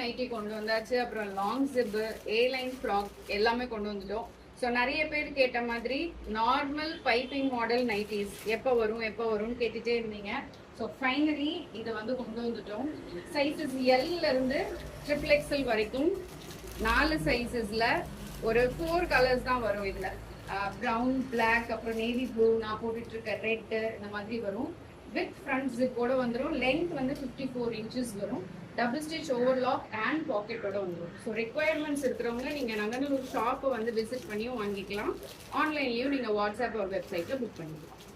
Nightie கொண்டு வந்தாச்சு. அப்புறம் லாங் ஜிப்பு, ஏ-லைன் ஃப்ராக் எல்லாமே கொண்டு வந்துட்டோம். ஸோ நிறைய பேர் கேட்ட மாதிரி நார்மல் பைப்பிங் மாடல் நைட்டிஸ் எப்போ வரும்னு கேட்டுட்டே இருந்தீங்க. ஸோ ஃபைனலி இதை வந்து கொண்டு வந்துட்டோம். சைஸஸ் எல்லேருந்து XXL வரைக்கும் 4 சைஸஸில் ஒரு 4 கலர்ஸ் தான் வரும். இதில் ப்ரௌன், பிளாக், அப்புறம் நேவி ப்ளூ, நான் போட்டுட்ருக்க ரெட்டு, இந்த மாதிரி வரும். வித் ஃப்ரண்ட் ஜிப்போட வந்துடும். லென்த் வந்து 54 inches வரும். டபுள் ஸ்டிச் ஓவர்லாக் அண்ட் பாக்கெட்டோட வந்துடும். ஸோ ரெக்குவயர்மெண்ட்ஸ் இருக்கிறவங்க நீங்கள் நங்கநல்லூர் ஷாப்பை வந்து விசிட் பண்ணியும் வாங்கிக்கலாம். ஆன்லைன்லேயும் நீங்கள் வாட்ஸ்அப் ஒரு வெப்சைட்டில் புக் பண்ணிக்கலாம்.